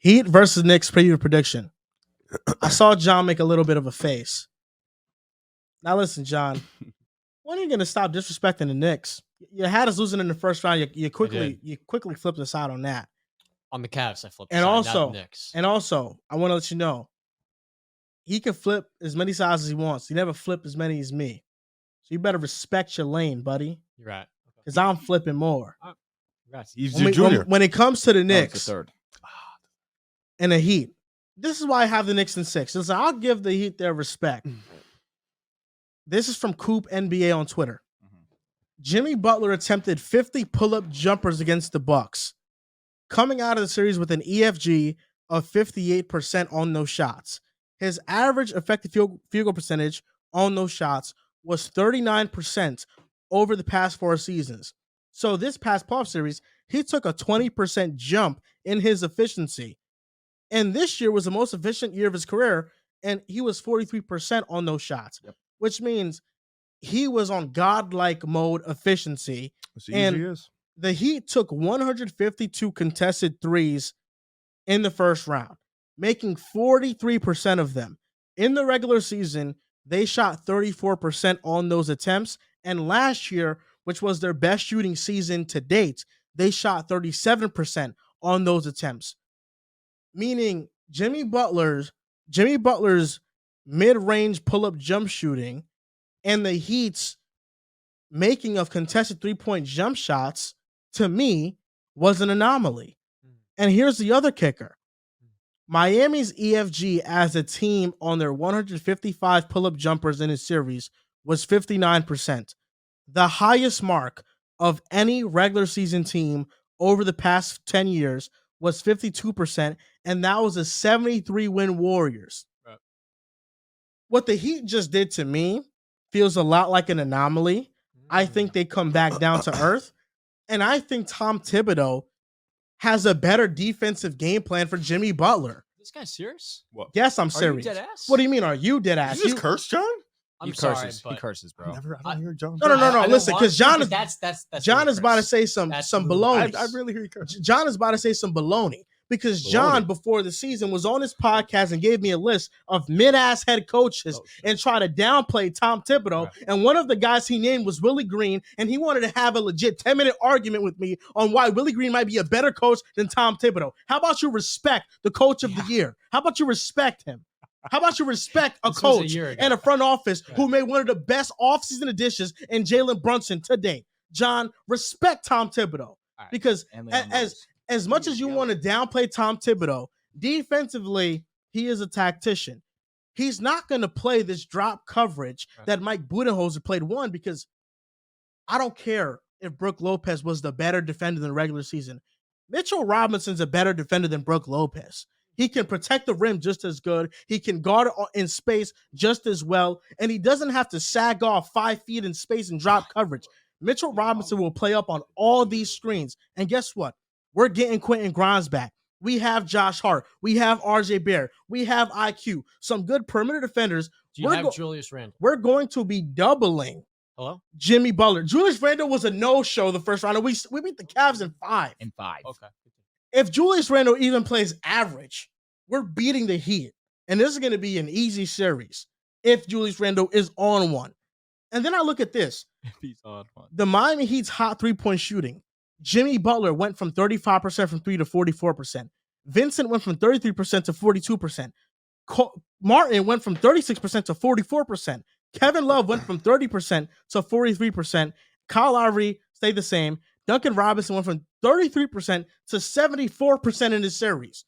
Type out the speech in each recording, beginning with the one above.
Heat versus Knicks preview prediction. I saw John make a little bit of a face. Now listen, John. When are you gonna stop disrespecting the Knicks? You had us losing in the first round. You quickly flipped us out on that. On the Cavs, I flipped. And also, not the Knicks. I want to let you know, he can flip as many sides as he wants. He never flipped as many as me. So you better respect your lane, buddy. You're right. Because I'm flipping more. He's your junior. When it comes to the Knicks third. and the Heat, this is why I have the Knicks in 6. Listen, I'll give the Heat their respect. This is from Coop NBA on Twitter. Jimmy Butler attempted 50 pull-up jumpers against the Bucks, coming out of the series with an EFG of 58% on those shots. His average effective field goal percentage on those shots was 39% over the past 4 seasons. So this past playoff series, he took a 20% jump in his efficiency. And this year was the most efficient year of his career, and he was 43% on those shots, which means he was on godlike mode efficiency. And the Heat took 152 contested threes in the first round, making 43% of them. In the regular season, they shot 34% on those attempts. And last year, which was their best shooting season to date, they shot 37% on those attempts. Meaning Jimmy Butler's mid-range pull-up jump shooting and the Heat's making of contested three-point jump shots, to me, was an anomaly. And here's the other kicker. Miami's EFG as a team on their 155 pull-up jumpers in his series was 59%. The highest mark of any regular season team over the past 10 years was 52%, and that was a 73-win Warriors. Right. What the Heat just did to me feels a lot like an anomaly. I think they come back down to earth, and I think Tom Thibodeau has a better defensive game plan for Jimmy Butler. This guy's serious? What? Yes, I'm serious. Are you dead ass? What do you mean, are you dead ass? You just curse, John? I'm sorry, he curses, bro. I don't hear John. No. Listen, because John is that's John is about to say some baloney. I really hear you curse. John is about to say some baloney because John, before the season, was on his podcast and gave me a list of mid-ass head coaches and try to downplay Tom Thibodeau. Right. And one of the guys he named was Willie Green, and he wanted to have a legit 10-minute argument with me on why Willie Green might be a better coach than Tom Thibodeau. How about you respect the coach of the year? How about you respect him? How about you respect a coach and a front office who made one of the best offseason additions in Jalen Brunson today? John, respect Tom Thibodeau. Right. Because as much as you want to downplay Tom Thibodeau, defensively, he is a tactician. He's not going to play this drop coverage that Mike Budenholzer played one, because I don't care if Brook Lopez was the better defender than the regular season. Mitchell Robinson's a better defender than Brook Lopez. He can protect the rim just as good. He can guard in space just as well. And he doesn't have to sag off 5 feet in space and drop coverage. Mitchell Robinson will play up on all these screens. And guess what? We're getting Quentin Grimes back. We have Josh Hart. We have RJ Barrett. We have IQ. Some good perimeter defenders. Do you have Julius Randle? We're going to be doubling Jimmy Butler. Julius Randle was a no-show the first round. We beat the Cavs in 5. Okay. If Julius Randle even plays average, we're beating the Heat. And this is going to be an easy series if Julius Randle is on one. And then I look at this. If he's on one. The Miami Heat's hot three-point shooting. Jimmy Butler went from 35% from 3 to 44%. Vincent went from 33% to 42%. Martin went from 36% to 44%. Kevin Love went from 30% to 43%. Kyle Lowry stayed the same. Duncan Robinson went from 33% to 74% in this series.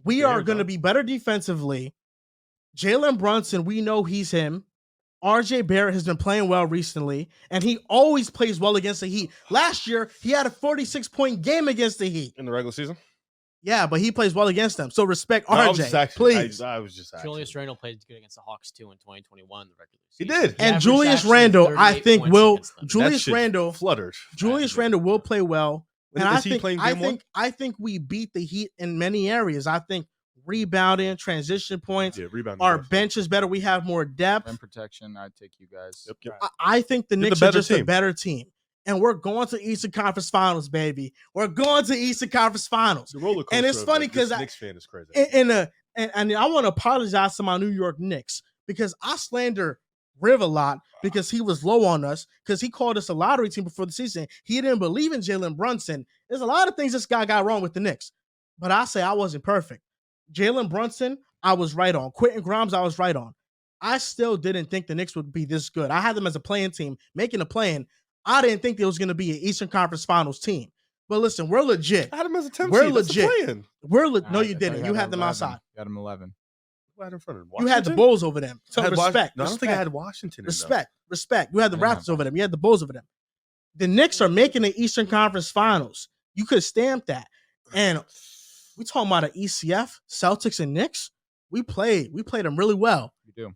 We are going to be better defensively. Jalen Brunson, we know he's him. RJ Barrett has been playing well recently, and he always plays well against the Heat. Last year, he had a 46-point game against the Heat. In the regular season? Yeah, but he plays well against them. So respect RJ, please. I was just asking. Julius Randle played good against the Hawks too in 2021, the regular season. He did. And Julius Randle, I think, will fluttered. Julius Randle will play well. And I think we beat the Heat in many areas. I think rebounding, transition points, our bench is better. We have more depth. Rim protection, I'd take you guys. I think the Knicks are just a better team. and we're going to Eastern Conference Finals, baby. We're going to Eastern Conference Finals. The roller coaster And it's funny because Knicks fan is crazy. And I want to apologize to my New York Knicks because I slander Riv a lot because he was low on us because he called us a lottery team before the season. He didn't believe in Jalen Brunson. There's a lot of things this guy got wrong with the Knicks, but I say I wasn't perfect. Jalen Brunson, I was right on. Quentin Grimes, I was right on. I still didn't think the Knicks would be this good. I had them as a playing team, making a play-in. I didn't think there was going to be an Eastern Conference Finals team. But listen, we're legit. I had them as a 10 We're seed. legit. No, you didn't. You had them 11. outside. You had them 11. Who had in front of them? You had the Bulls over them. So I had respect. No, I don't think I had Washington. Respect. You had the Raptors over them. You had the Bulls over them. The Knicks are making the Eastern Conference Finals. You could stamp that. And we talking about an ECF, Celtics and Knicks. We played them really well. You do.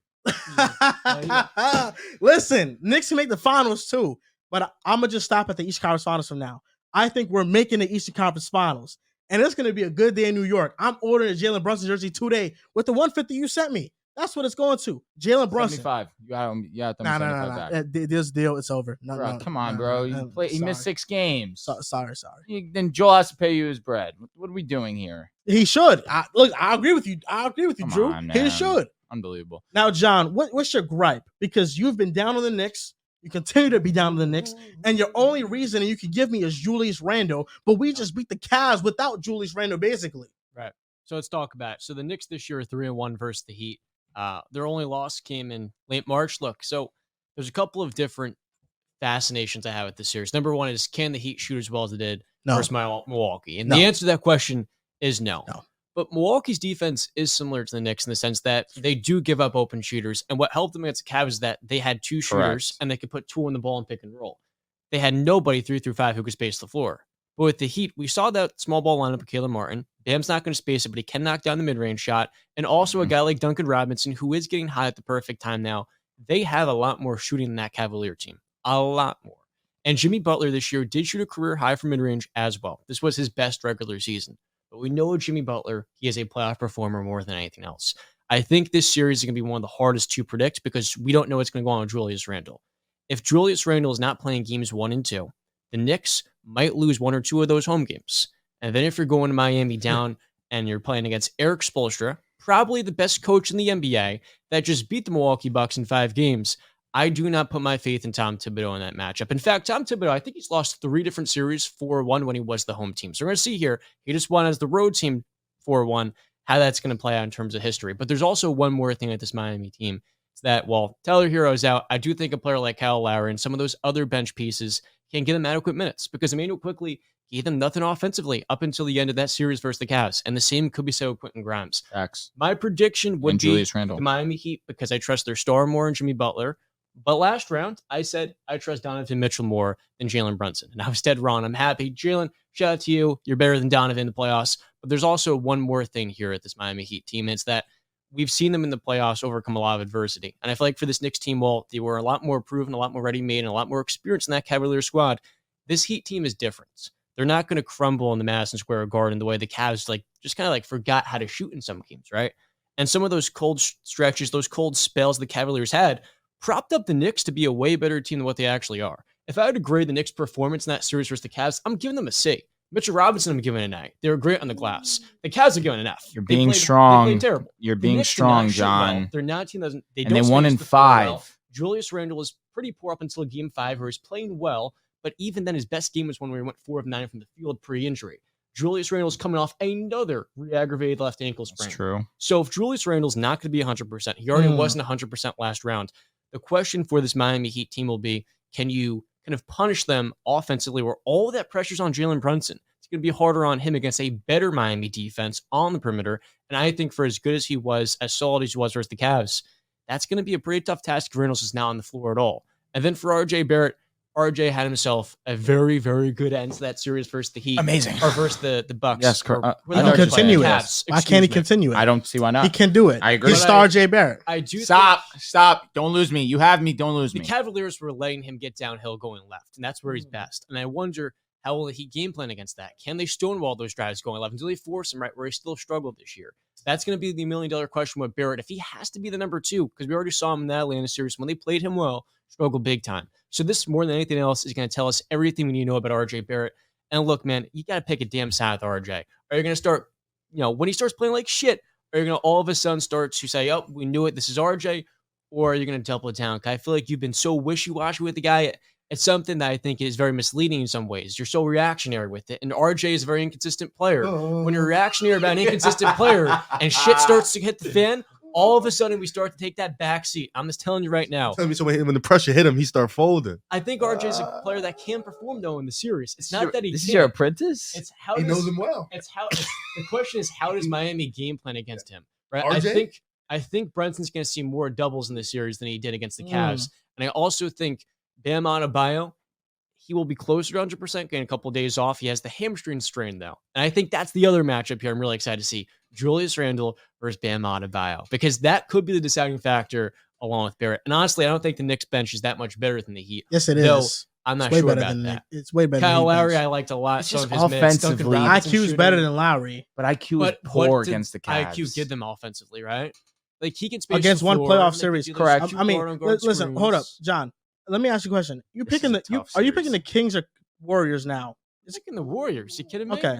Listen, Knicks can make the finals too, but I'm gonna just stop at the Eastern Conference Finals from now. I think we're making the Eastern Conference Finals, and it's gonna be a good day in New York. I'm ordering a Jalen Brunson jersey today with the 150 you sent me. That's what it's going to. Jalen Brunson. 75. You got them. You got them. Nah. This deal, it's over. Bro, come on, bro. He missed 6 games. Sorry. Then Joel has to pay you his bread. What are we doing here? He should. I agree with you. Come Drew. On, he should. Unbelievable. Now, John, what's your gripe? Because you've been down on the Knicks. You continue to be down on the Knicks. And your only reason you can give me is Julius Randle. But we just beat the Cavs without Julius Randle, basically. Right. So let's talk about it. So the Knicks this year are 3-1 versus the Heat. Their only loss came in late March. Look, so there's a couple of different fascinations I have with this series. Number one is, can the Heat shoot as well as they did versus Milwaukee? And the answer to that question is no. But Milwaukee's defense is similar to the Knicks in the sense that they do give up open shooters. And what helped them against the Cavs is that they had 2 shooters and they could put 2 on the ball and pick and roll. They had nobody 3 through 5 who could space the floor. But with the Heat, we saw that small ball lineup with Caleb Martin. Bam's not going to space it, but he can knock down the mid-range shot. And also a guy like Duncan Robinson, who is getting hot at the perfect time now. They have a lot more shooting than that Cavalier team. A lot more. And Jimmy Butler this year did shoot a career high for mid-range as well. This was his best regular season. But we know Jimmy Butler, he is a playoff performer more than anything else. I think this series is going to be one of the hardest to predict because we don't know what's going to go on with Julius Randle. If Julius Randle is not playing games 1 and 2, the Knicks might lose 1 or 2 of those home games. And then if you're going to Miami down and you're playing against Eric Spoelstra, probably the best coach in the NBA that just beat the Milwaukee Bucks in 5 games, I do not put my faith in Tom Thibodeau in that matchup. In fact, Tom Thibodeau, I think he's lost 3 different series 4-1 when he was the home team. So we're going to see here, he just won as the road team 4-1, how that's going to play out in terms of history. But there's also one more thing at this Miami team. It's that, while Tyler Hero's out, I do think a player like Kyle Lowry and some of those other bench pieces can give them adequate minutes because Emmanuel quickly gave them nothing offensively up until the end of that series versus the Cavs. And the same could be said with Quentin Grimes. X. My prediction would be Julius Randle. The Miami Heat because I trust their star more in Jimmy Butler. But last round, I said I trust Donovan Mitchell more than Jalen Brunson. And I was dead wrong. I'm happy. Jalen, shout out to you. You're better than Donovan in the playoffs. But there's also one more thing here at this Miami Heat team. It's that we've seen them in the playoffs overcome a lot of adversity. And I feel like for this Knicks team, while they were a lot more proven, a lot more ready-made, and a lot more experienced in that Cavalier squad, this Heat team is different. They're not going to crumble in the Madison Square Garden the way the Cavs just kind of forgot how to shoot in some games, right? And some of those cold stretches, those cold spells the Cavaliers had, propped up the Knicks to be a way better team than what they actually are. If I had to grade the Knicks' performance in that series versus the Cavs, I'm giving them a C. Mitchell Robinson, I'm giving an A. They were great on the glass. The Cavs are giving an F. You're being strong. They played terrible. You're being strong, John. Well. They're not a team that and they won in 5. Well. Julius Randle was pretty poor up until game 5, where he's playing well, but even then his best game was when we went 4 of 9 from the field pre-injury. Julius Randle's coming off another re-aggravated left ankle sprain. That's true. So if Julius Randle's not going to be 100%, he already wasn't 100% last round. The question for this Miami Heat team will be, can you kind of punish them offensively where all of that pressure's on Jalen Brunson? It's going to be harder on him against a better Miami defense on the perimeter. And I think for as good as he was, as solid as he was versus the Cavs, that's going to be a pretty tough task if Reynolds is not on the floor at all. And then for RJ Barrett, RJ had himself a very, very good end to that series versus the Heat. Amazing. Or versus the Bucks. Yes, he can continue it. Why can't he continue it? I don't see why not. He can do it. I agree. He's star RJ Barrett. I do. Stop. Don't lose me. You have me. Don't lose me. The Cavaliers were letting him get downhill going left, and that's where he's best. And I wonder How will the Heat game plan against that? Can they stonewall those drives going left? Until they force him right where he still struggled this year? That's going to be the $1 million question with Barrett. If he has to be the number 2, because we already saw him in that Atlanta series when they played him well, struggled big time. So this, more than anything else, is going to tell us everything we need to know about RJ Barrett. And look, man, you got to pick a damn side with RJ. Are you going to start, when he starts playing like shit, are you going to all of a sudden start to say, oh, we knew it, this is RJ? Or are you going to double down? Because I feel like you've been so wishy-washy with the guy. It's something that I think is very misleading in some ways. You're so reactionary with it. And RJ is a very inconsistent player. When you're reactionary about an inconsistent player and shit starts to hit the fan, all of a sudden we start to take that back seat. I'm just telling you right now. Tell me, so when the pressure hit him, he started folding. I think RJ is a player that can perform, though, in the series. It's not that he This can't. is your apprentice? It's how He knows him well. The question is, how does Miami game plan against him? Right? RJ? I think Brunson's going to see more doubles in the series than he did against the Cavs. And I also think Bam Adebayo, he will be closer to 100%, getting a couple of days off. He has the hamstring strain, though. And I think that's the other matchup here I'm really excited to see. Julius Randle versus Bam Adebayo. Because that could be the deciding factor along with Barrett. And honestly, I don't think the Knicks bench is that much better than the Heat. Yes, it Though, is. I'm not It's way sure better about than that. It's way better. Kyle than Lowry, Heat I liked a lot. It's Some just of his minutes. Duncan offensively. Robinson IQ is shooting. better than Lowry But IQ is But poor what did against the Cavs. IQ give them offensively, right? Like he can space against the one floor, playoff and they can series. do those Correct. shoot I mean, guard on guard listen, hold up, screens. John. Let me ask you a question. You This picking is a tough are you series. picking the Kings or Warriors now? It's like in the Warriors. You kidding me? Okay.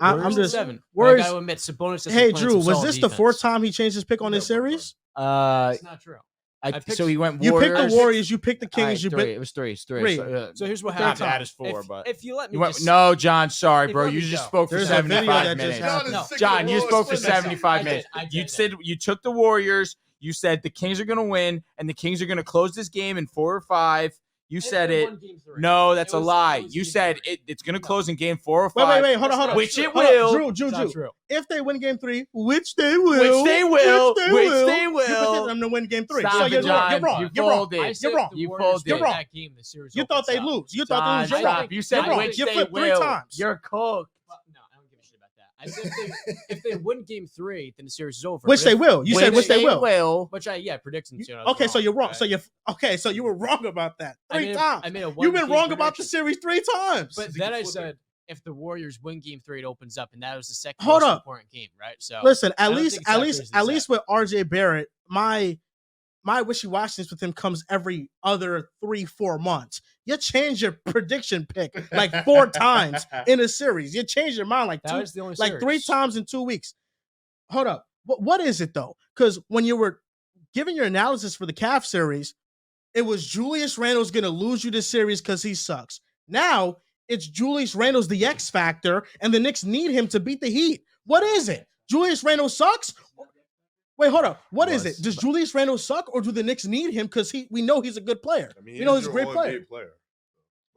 Warriors I'm in just 7. Warriors. I gotta admit, Sabonis doesn't Hey play Drew, some was solid this the defense. 4th time he changed his pick on this series? It's not true. So he went You Warriors. picked the Warriors. You picked the All right, Kings. You three. picked. It was three. It's three. Three. So here's what Third happened. time. That is 4, but If you let me You went, just no, John, sorry, Hey, bro. let You me just go. spoke for There's a video 75 that just minutes. happened. No. John, you spoke for Explain myself. 75 I minutes. did. You said you took the Warriors. You said the Kings are going to win, and the Kings are going to close this game in 4 or 5. You said it. No, that's a lie. You said it's going to close in game 4 or 5. Wait. Hold on. Which it Hold on. will. Drew. It's not true. If they win game 3, which they will. Which they You will. picked them to win game 3. Stop so it, you're John. wrong. You You're wrong. folded. I said You're wrong. if the You Warriors folded. win You're that game, the series You thought opens they'd up. lose. You thought John, they'd lose. You're stop. wrong. You said You're wrong. which You they flipped 3 will. times. You're cooked. No, I don't give a shit about that. I said if they win game 3, then the series is over. Which But they if- will. You said which they will. Which predictions. Okay, so you're wrong. right? So you were wrong about that I 3 made times. I made a You've been one-game wrong about the prediction. series 3 times. But then I said if the Warriors win game 3, it opens up, and that was the second Hold most up. important game, right? So Listen, I at don't least think it's that crazy to with RJ Barrett, my wishy-washiness with him comes every other 3-4 months. You change your prediction pick like 4 times in a series. You change your mind like that was the only like series. 3 times in 2 weeks. Hold up. What is it though? Because when you were giving your analysis for the Cavs series, it was Julius Randle's going to lose you this series because he sucks. Now it's Julius Randle's the X factor, and the Knicks need him to beat the Heat. What is it? Julius Randle sucks? Wait, hold up. What is it? Does Julius Randle suck, or do the Knicks need him because we know he's a good player? I mean, We know he's a great player.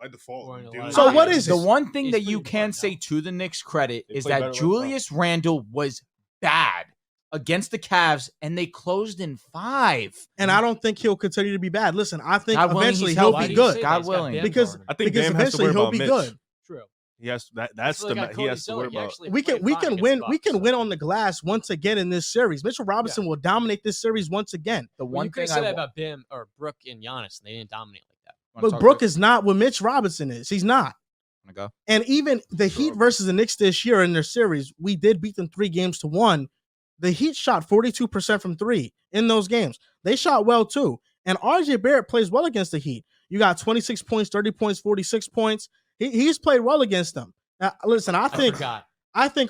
By default. Or in a dude. lot So of what games. is The it? one thing He's that you pretty can good say now. to the Knicks' credit They is play better that like Julius Randle was bad against the Cavs, and they closed in 5. And I don't think he'll continue to be bad. Listen, I think God willing, eventually he's he'll Why be do you good. say God that? He's got willing. Bam Because- guarding him. I think Because Bam has to eventually worry he'll about be Mitch. good. True. He has that's That's the what I got he Cody has to worry Zeller. He about. actually We can played fine against win. the We Bucks, can so. win on the glass once again in this series. Mitchell Robinson will dominate this series once again. The Well, one you could thing say I that about Bam or Brooke and Giannis, and they didn't dominate like that. But Brooke is not what Mitch Robinson is. He's not. go. And even the Heat versus the Knicks this year in their series, we did beat them 3-1. The Heat shot 42% from 3 in those games. They shot well too. And RJ Barrett plays well against the Heat. You got 26 points, 30 points, 46 points. He's played well against them. Listen, I think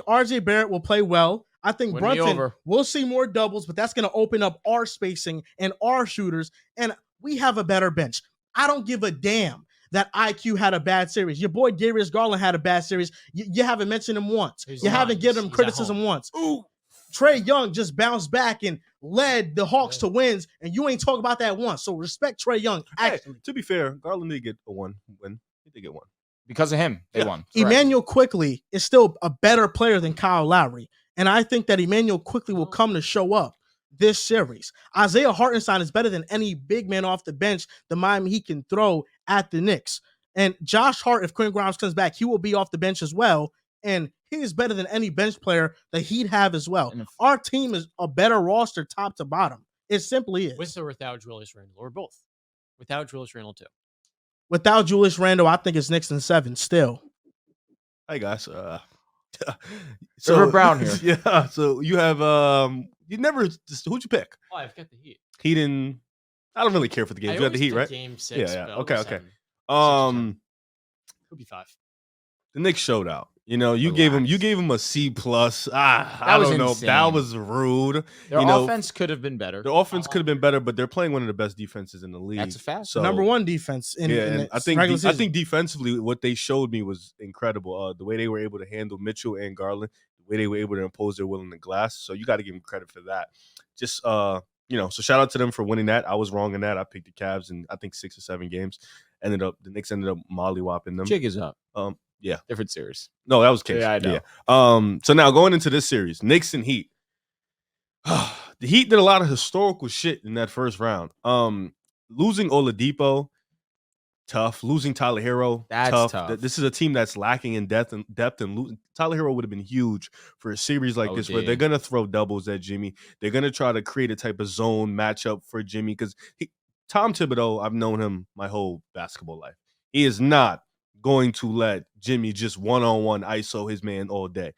RJ Barrett will play well. I think Win me Brunson over. will see more doubles, but that's going to open up our spacing and our shooters. And we have a better bench. I don't give a damn that IQ had a bad series. Your boy Darius Garland had a bad series. You haven't mentioned him once. He's You lying. haven't given him He's at criticism home. once. Ooh. Trey Young just bounced back and led the Hawks to wins, and you ain't talk about that once. So respect Trey Young. Hey, Actually, to be fair, Garland did get a 1 win. He did get 1. Because of him, they Yeah. won. Correct. Emmanuel Quickly is still a better player than Kyle Lowry, and I think that Emmanuel Quickly will come to show up this series. Isaiah Hartenstein is better than any big man off the bench the Miami Heat can throw at the Knicks. And Josh Hart, if Quinn Grimes comes back, he will be off the bench as well. And he is better than any bench player the Heat have as well. And if- Our team is a better roster top to bottom. It simply is. With or without Julius Randle, or both. Without Julius Randle too. Without Julius Randle, I think it's Knicks in 7 still. Hi guys. River Brown here. Yeah. So you have you never who'd you pick? Oh, I've got the Heat. Heat and I don't really care for the games. I You had the always Heat, did right? Game 6. Yeah. But Okay. I'll go Okay. 7. 6 or 7. Could be 5. The Knicks showed out. You Relax. gave him a C plus. I was don't know. insane. That was rude. Their offense could have been better. The offense could have been better, but they're playing one of the best defenses in the league. That's a fact. So Number one defense in and the I think regular I season. think defensively, what they showed me was incredible. The way they were able to handle Mitchell and Garland, the way they were able to impose their will on the glass. So you got to give them credit for that. Just so shout out to them for winning that. I was wrong in that. I picked the Cavs in I think 6 or 7 games. The Knicks ended up mollywhopping them. Jig is up. Yeah, different series. No, that was Kings. Yeah, I know. Yeah. So now going into this series, Knicks and Heat. The Heat did a lot of historical shit in that first round. Losing Oladipo, tough. Losing Tyler Hero, That's tough. tough. This is a team that's lacking in depth and losing Tyler Hero would have been huge for a series like this, where they're gonna throw doubles at Jimmy. They're gonna try to create a type of zone matchup for Jimmy because Tom Thibodeau, I've known him my whole basketball life. He is not going to let Jimmy just one-on-one ISO his man all day.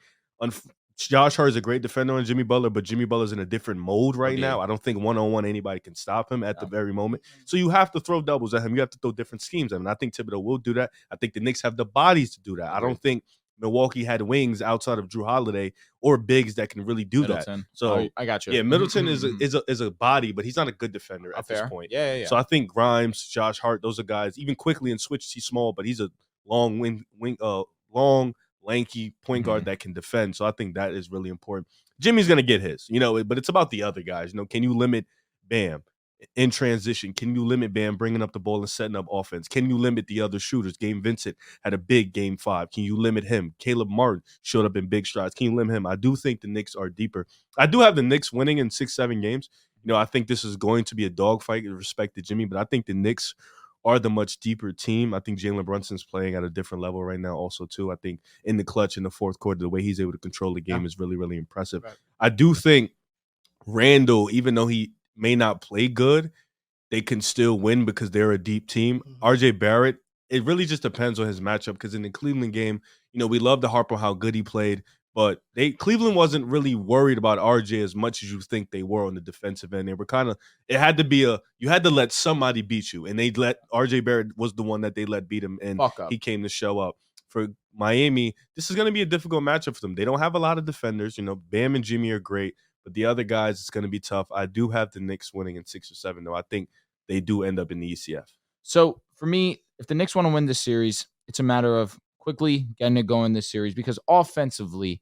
Josh Hart is a great defender on Jimmy Butler, but Jimmy Butler's in a different mode right now. I don't think one-on-one anybody can stop him at the very moment. So you have to throw doubles at him. You have to throw different schemes at him. I think Thibodeau will do that. I think the Knicks have the bodies to do that. I don't think Milwaukee had wings outside of Drew Holiday or bigs that can really do Middleton. that. So I got you. Yeah, Middleton is a body, but he's not a good defender at this point. Yeah. So I think Grimes, Josh Hart, those are guys. Even quickly and switch, he's small, but he's a long long, lanky point guard that can defend. So I think that is really important. Jimmy's gonna get his, but it's about the other guys. Can you limit Bam in transition? Can you limit Bam bringing up the ball and setting up offense? Can you limit the other shooters? Gabe Vincent had a big game 5. Can you limit him? Caleb Martin showed up in big strides. Can you limit him? I do think the Knicks are deeper. I do have the Knicks winning in 6-7 games. I think this is going to be a dogfight with respect to Jimmy, but I think the Knicks are the much deeper team. I think Jalen Brunson's playing at a different level right now also, too. I think in the clutch in the fourth quarter, the way he's able to control the game is really, really impressive. Right. I do think Randall, even though he may not play good, they can still win because they're a deep team. RJ Barrett, it really just depends on his matchup because in the Cleveland game, we love to harp on how good he played, but Cleveland wasn't really worried about RJ as much as you think they were on the defensive end. They were it had to be you had to let somebody beat you, and RJ Barrett was the one that they let beat him, and he came to show up. For Miami, this is going to be a difficult matchup for them. They don't have a lot of defenders. Bam and Jimmy are great, but the other guys, it's going to be tough. I do have the Knicks winning in 6 or 7, though. I think they do end up in the ECF. So for me, if the Knicks want to win this series, it's a matter of quickly getting it going this series because offensively,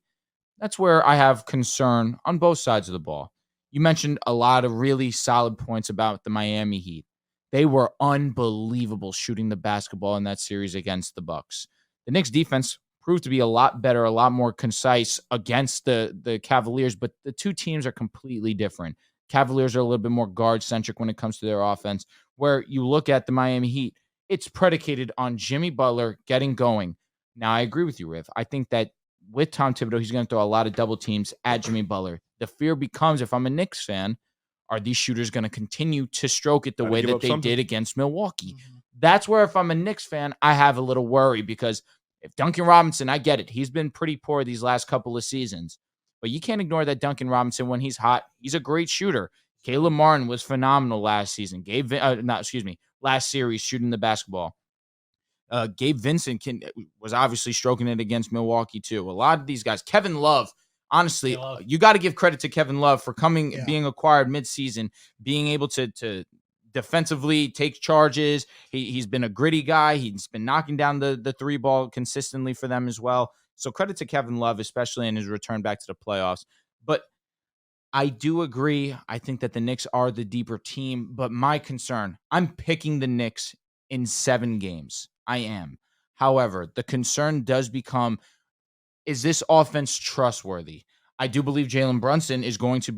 that's where I have concern on both sides of the ball. You mentioned a lot of really solid points about the Miami Heat. They were unbelievable shooting the basketball in that series against the Bucks. The Knicks defense proved to be a lot better, a lot more concise against the Cavaliers, but the two teams are completely different. Cavaliers are a little bit more guard-centric when it comes to their offense, where you look at the Miami Heat, it's predicated on Jimmy Butler getting going. Now, I agree with you, Riv. I think that with Tom Thibodeau, he's going to throw a lot of double teams at Jimmy Butler. The fear becomes, if I'm a Knicks fan, are these shooters going to continue to stroke it the way that they did against Milwaukee? That's where, if I'm a Knicks fan, I have a little worry because if Duncan Robinson, I get it. He's been pretty poor these last couple of seasons. But you can't ignore that Duncan Robinson, when he's hot, he's a great shooter. Caleb Martin was phenomenal last season. Last series shooting the basketball. Gabe Vincent was obviously stroking it against Milwaukee too. A lot of these guys. Kevin Love, honestly, you got to give credit to Kevin Love for being acquired midseason, being able to defensively take charges. He's been a gritty guy. He's been knocking down the 3 ball consistently for them as well. So credit to Kevin Love, especially in his return back to the playoffs. But I do agree. I think that the Knicks are the deeper team. But my concern, I'm picking the Knicks in 7 games. I am. However, the concern does become, is this offense trustworthy? I do believe Jalen Brunson is going to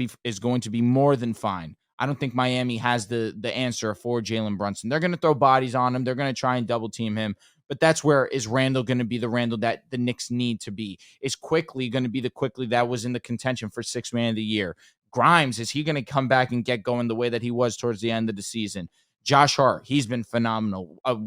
be more than fine. I don't think Miami has the answer for Jalen Brunson. They're going to throw bodies on him. They're going to try and double team him. But that's where is Randall going to be the Randall that the Knicks need to be? Is Quickly going to be the Quickly that was in the contention for 6th man of the year? Grimes, is he going to come back and get going the way that he was towards the end of the season? Josh Hart, he's been phenomenal. A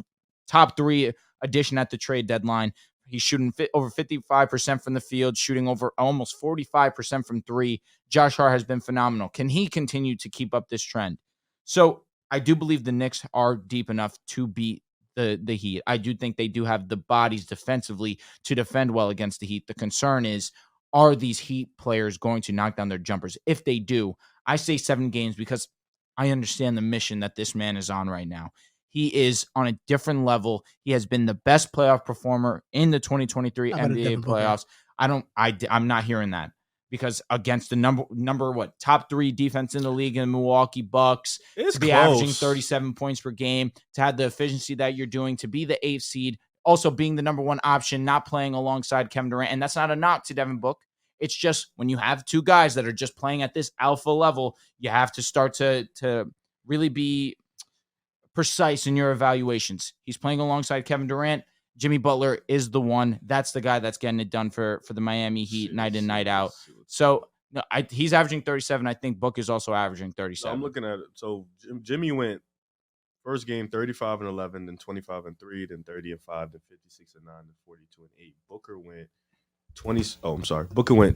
top 3 addition at the trade deadline. He's shooting over 55% from the field, shooting over almost 45% from three. Josh Hart has been phenomenal. Can he continue to keep up this trend? So I do believe the Knicks are deep enough to beat the Heat. I do think they do have the bodies defensively to defend well against the Heat. The concern is, are these Heat players going to knock down their jumpers? If they do, I say 7 games because I understand the mission that this man is on right now. He is on a different level. He has been the best playoff performer in the 2023 NBA playoffs. I'm not hearing that because against the number top 3 defense in the league in the Milwaukee Bucks, to be averaging 37 points per game, to have the efficiency that you're doing, to be the 8th seed, also being the number 1 option, not playing alongside Kevin Durant. And that's not a knock to Devin Book. It's just when you have 2 guys that are just playing at this alpha level, you have to start to really be precise in your evaluations. He's playing alongside Kevin Durant. Jimmy Butler is the one. That's the guy that's getting it done for the Miami Heat night in, night out. So no, he's averaging 37. I think Book is also averaging 37. So I'm looking at it. So Jimmy went first game 35 and 11, then 25 and 3, then 30 and 5, then 56 and 9, then 42 and 8. Booker went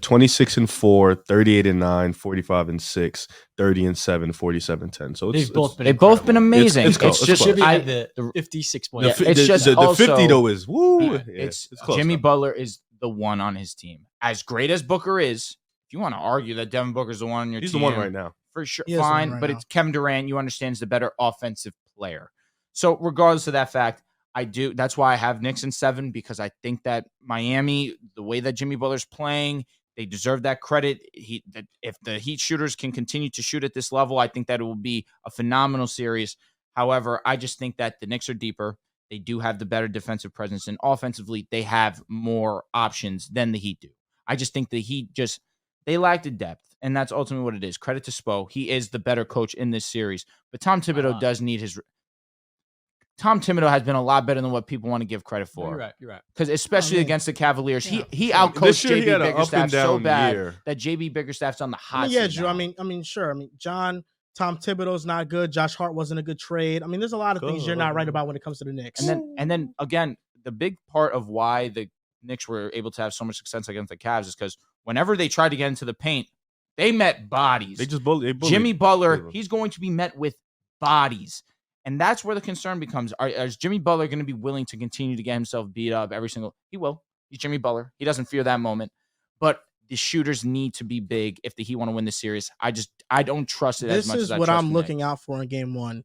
26 and 4, 38 and 9, 45 and 6, 30 and 7, 47 and 10. So they've both been amazing. It's just close. the 56 points. The 50 though is woo. Yeah, it's close. Jimmy Butler is the one on his team. As great as Booker is, if you want to argue that Devin Booker is the one on your team, he's the one right now for sure. Fine, but it's Kevin Durant. You understand is the better offensive player. So regardless of that fact, I do. That's why I have Knicks in 7 because I think that Miami, the way that Jimmy Butler's playing, they deserve that credit. If the Heat shooters can continue to shoot at this level, I think that it will be a phenomenal series. However, I just think that the Knicks are deeper. They do have the better defensive presence, and offensively, they have more options than the Heat do. I just think the Heat they lack the depth, and that's ultimately what it is. Credit to Spo. He is the better coach in this series, but Tom Thibodeau does need his. Tom Thibodeau has been a lot better than what people want to give credit for. You're right. Because especially against the Cavaliers, he outcoached JB Bickerstaff so bad that JB Bickerstaff's on the hot seat. Drew. Sure. Tom Thibodeau's not good. Josh Hart wasn't a good trade. There's a lot of things you're not right about when it comes to the Knicks. And then again, the big part of why the Knicks were able to have so much success against the Cavs is because whenever they tried to get into the paint, they met bodies. They just bullied. Jimmy Butler, he's going to be met with bodies. And that's where the concern becomes. Is Jimmy Butler going to be willing to continue to get himself beat up every single? He will. He's Jimmy Butler. He doesn't fear that moment. But the shooters need to be big if the Heat want to win the series. I don't trust it as much as I trust This is what I'm looking out for in game 1.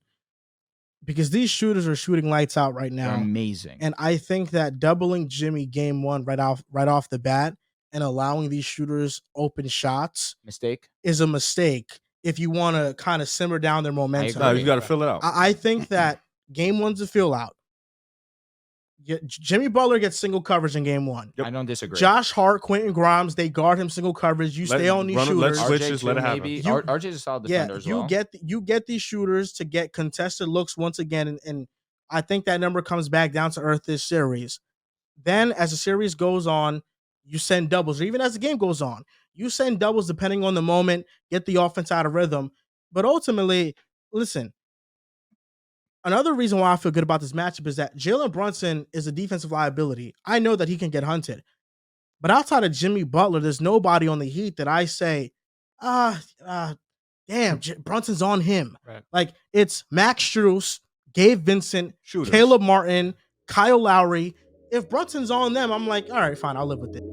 Because these shooters are shooting lights out right now. They're amazing. And I think that doubling Jimmy game 1 right off the bat and allowing these shooters open shots is a mistake. If you want to kind of simmer down their momentum. No, you got to fill it out. I think that game 1's a fill out. Jimmy Butler gets single coverage in game 1. Yep. I don't disagree. Josh Hart, Quentin Grimes, they guard him single coverage. You stay on these shooters. Let's switch this. Let it happen. RJ's a solid defender as well. You get these shooters to get contested looks once again, and I think that number comes back down to earth this series. Then as the series goes on, you send doubles, or even as the game goes on, you send doubles depending on the moment, get the offense out of rhythm. But ultimately, listen, another reason why I feel good about this matchup is that Jalen Brunson is a defensive liability. I know that he can get hunted. But outside of Jimmy Butler, there's nobody on the Heat that I say, damn, Brunson's on him. Right. Like, it's Max Strus, Gabe Vincent, Shooters. Caleb Martin, Kyle Lowry. If Brunson's on them, I'm like, all right, fine, I'll live with it.